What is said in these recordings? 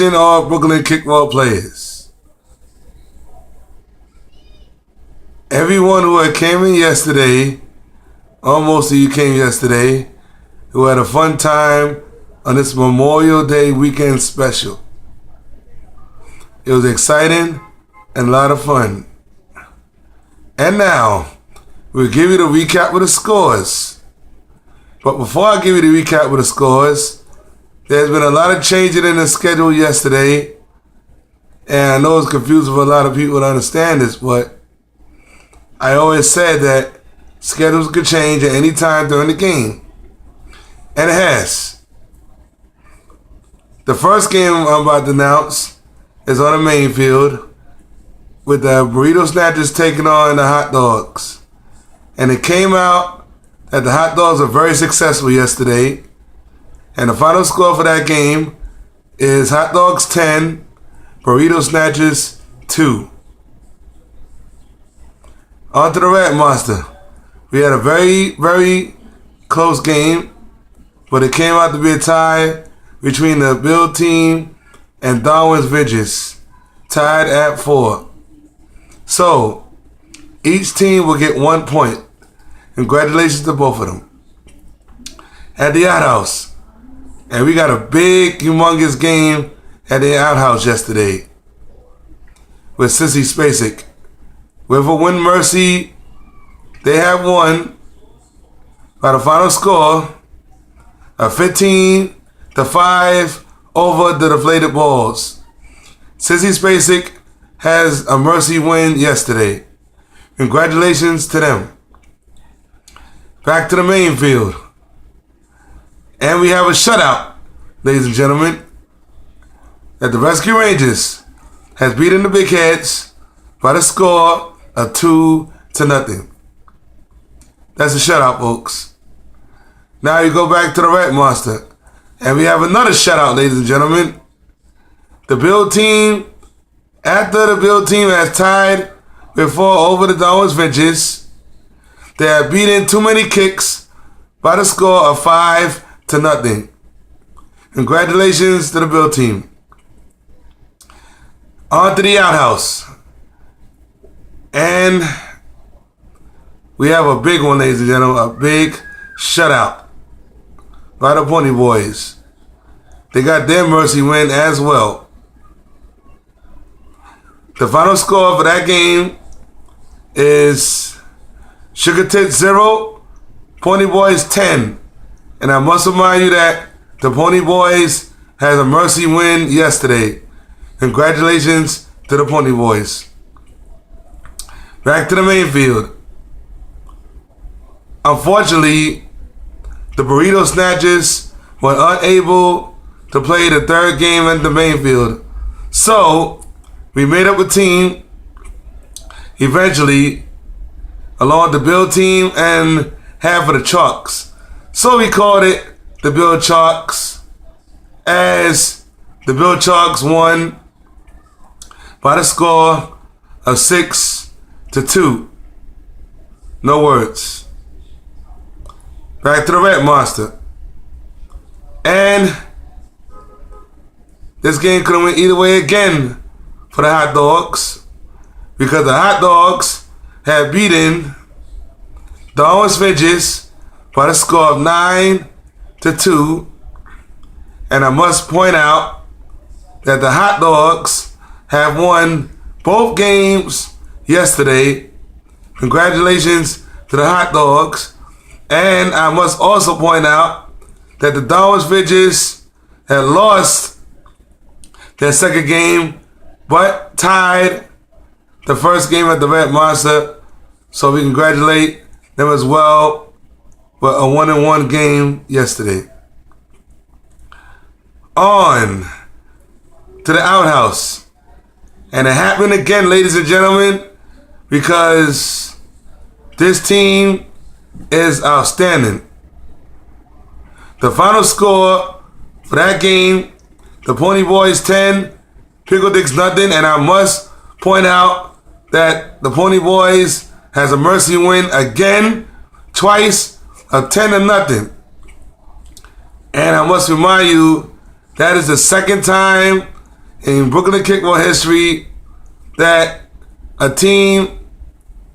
All Brooklyn kickball players. Everyone who had came in yesterday, almost of you came yesterday, who had a fun time on this Memorial Day weekend special. It was exciting and a lot of fun. And now, we'll give you the recap of the scores. But before I give you the recap of the scores, there's been a lot of changes in the schedule yesterday, and I know it's confusing for a lot of people to understand this, but I always said that schedules could change at any time during the game, and it has. The first game I'm about to announce is on the main field with the Burrito Snatchers taking on the Hot Dogs, and it came out that the Hot Dogs were very successful yesterday. And the final score for that game is Hot Dogs 10, Burrito Snatchers 2. On to the Red Monster. We had a very, very close game, but it came out to be a tie between the Bill team and Darwin's Vintage, tied at 4. So, each team will get 1 point. Congratulations to both of them. At the outhouse. And we got a big, humongous game at the outhouse yesterday with Sissy Spacek. With a win mercy, they have won by the final score of 15-5 over the Deflated Balls. Sissy Spacek has a mercy win yesterday. Congratulations to them. Back to the main field. And we have a shutout, ladies and gentlemen, that the Rescue Rangers has beaten the Big Heads by the score of 2-0. That's a shutout, folks. Now you go back to the Red Monster, and we have another shutout, ladies and gentlemen. The Bill team, after the Bill team has tied with 4 over the Darwin's Vintage, they have beaten Too Many Kicks by the score of 5-0. Congratulations to the Bill team. On to the outhouse. And we have a big one, ladies and gentlemen, a big shutout by the Pony Boys. They got their mercy win as well. The final score for that game is Sugar Tits 0, Pony Boys 10. And I must remind you that the Pony Boys has a mercy win yesterday. Congratulations to the Pony Boys. Back to the main field. Unfortunately, the Burrito Snatchers were unable to play the third game at the main field. So, we made up a team eventually along with the Bill team and half of the Chalks. So we called it the Bill Chalks, as the Bill Chalks won by the score of 6-2. No words. Back to the Red Monster. And this game could have went either way again for the Hot Dogs, because the Hot Dogs had beaten Darwin's Vintage by the score of 9-2. And I must point out that the Hot Dogs have won both games yesterday. Congratulations to the Hot Dogs. And I must also point out that the Darwin's Vintage had lost their second game, but tied the first game at the Red Monster. So we congratulate them as well. But a 1-1 game yesterday. On to the outhouse. And it happened again, ladies and gentlemen, because this team is outstanding. The final score for that game, the Pony Boys 10, Pickle Dicks nothing. And I must point out that the Pony Boys has a mercy win again, twice, of 10-0. And I must remind you, that is the second time in Brooklyn kickball history that a team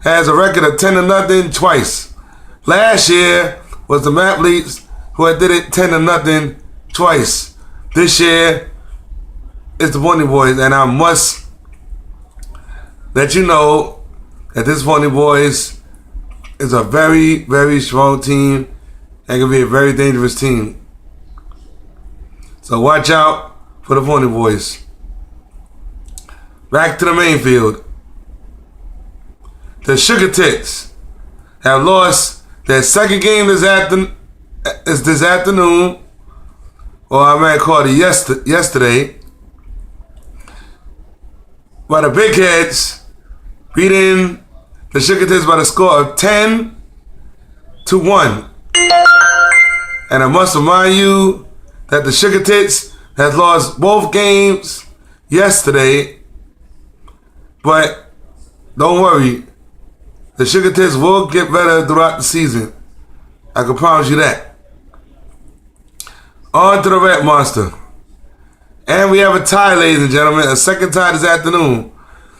has a record of 10-0 twice. Last year was the Mathletes who had did it 10-0 twice. This year it's the Pony Boys, and I must let you know that this Pony Boys is a very, very strong team and can be a very dangerous team. So watch out for the Pony Boys. Back to the main field. The Sugar Tits have lost their second game this afternoon, or I might call it yesterday, by the Big Heads beating the Sugar Tits by the score of 10-1. And I must remind you that the Sugar Tits has lost both games yesterday, but don't worry, the Sugar Tits will get better throughout the season. I can promise you that. On to the Red Monster. And we have a tie, ladies and gentlemen, a second tie this afternoon.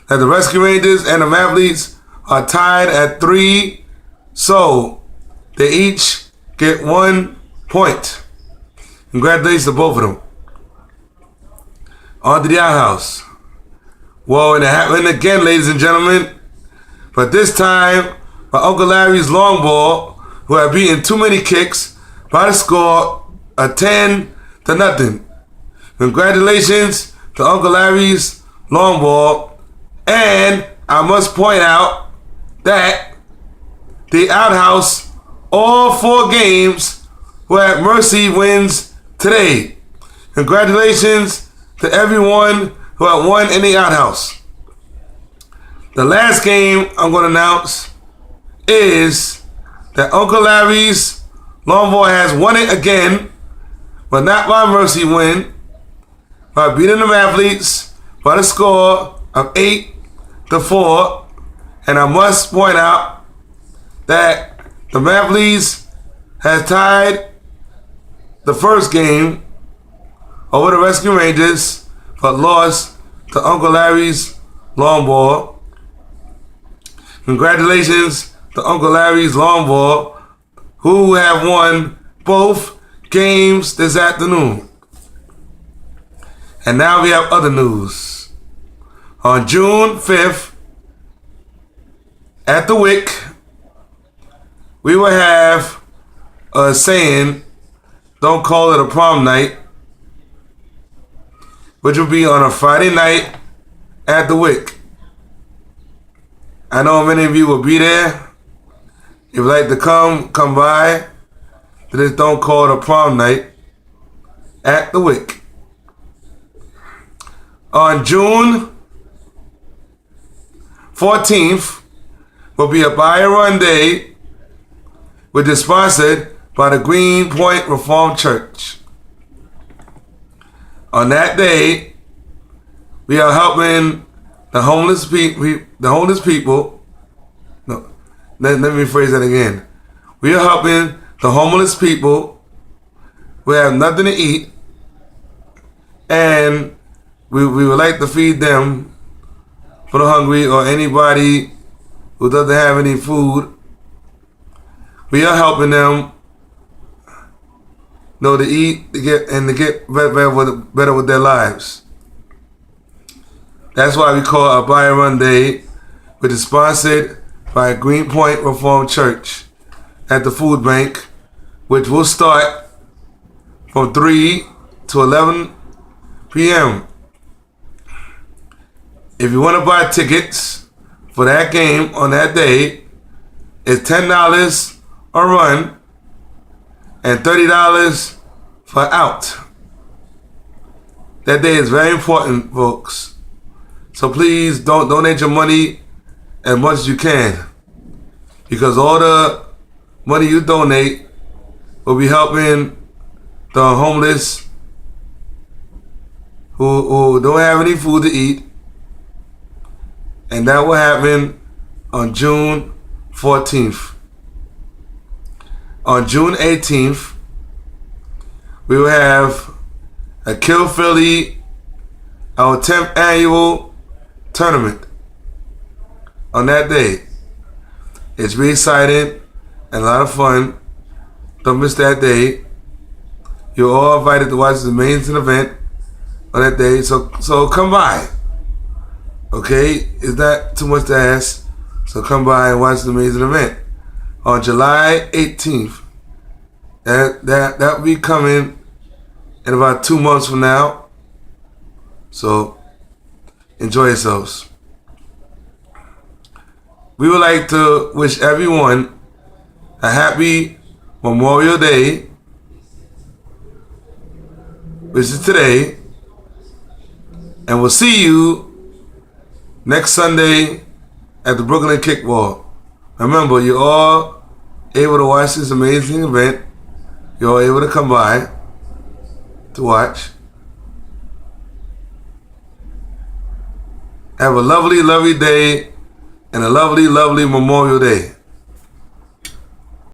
That the Rescue Rangers and the Mathletes are tied at 3, so they each get 1 point. Congratulations to both of them. On to the outhouse. Well, and it happened again, ladies and gentlemen. But this time, by Uncle Larry's long ball, who had beaten too many kicks by the score of 10-0. Congratulations to Uncle Larry's long ball. And I must point out that the outhouse, all 4 games, were at Mercy wins today. Congratulations to everyone who had won in the outhouse. The last game I'm going to announce is that Uncle Larry's long ball has won it again, but not by Mercy win, by beating the Mathletes by the score of 8-4. And I must point out that the Mathletes has tied the first game over the Rescue Rangers, but lost to Uncle Larry's long ball. Congratulations to Uncle Larry's long ball, who have won both games this afternoon. And now we have other news. On June 5th, at the WIC, we will have a saying, don't call it a prom night, which will be on a Friday night at the WIC. I know many of you will be there. If you'd like to come by to this Don't Call It a Prom Night at the WIC. On June 14th will be a buy and run day, which is sponsored by the Green Point Reformed Church. On that day, we are helping the homeless people. No, let me phrase that again. We are helping the homeless people who have nothing to eat, and we would like to feed them for the hungry or anybody who doesn't have any food. We are helping them to eat, to get better with their lives. That's why we call our Buy and Run Day, which is sponsored by Green Point Reformed Church at the food bank, which will start from 3 to 11 p.m. If you want to buy tickets for that game on that day, it's $10 a run and $30 for out. That day is very important, folks. So please don't donate your money as much as you can, because all the money you donate will be helping the homeless who don't have any food to eat. And that will happen on June 14th. On June 18th, we will have a Kill Philly our 10th annual tournament on that day. It's really exciting and a lot of fun. Don't miss that day. You're all invited to watch this amazing event on that day. So come by. Okay? It's not too much to ask. So come by and watch the amazing event on July 18th. That'll be coming in about 2 months from now. So enjoy yourselves. We would like to wish everyone a happy Memorial Day, which is today, and we'll see you next Sunday at the Brooklyn Kickball. Remember, you're all able to watch this amazing event. You're all able to come by to watch. Have a lovely, lovely day and a lovely, lovely Memorial Day.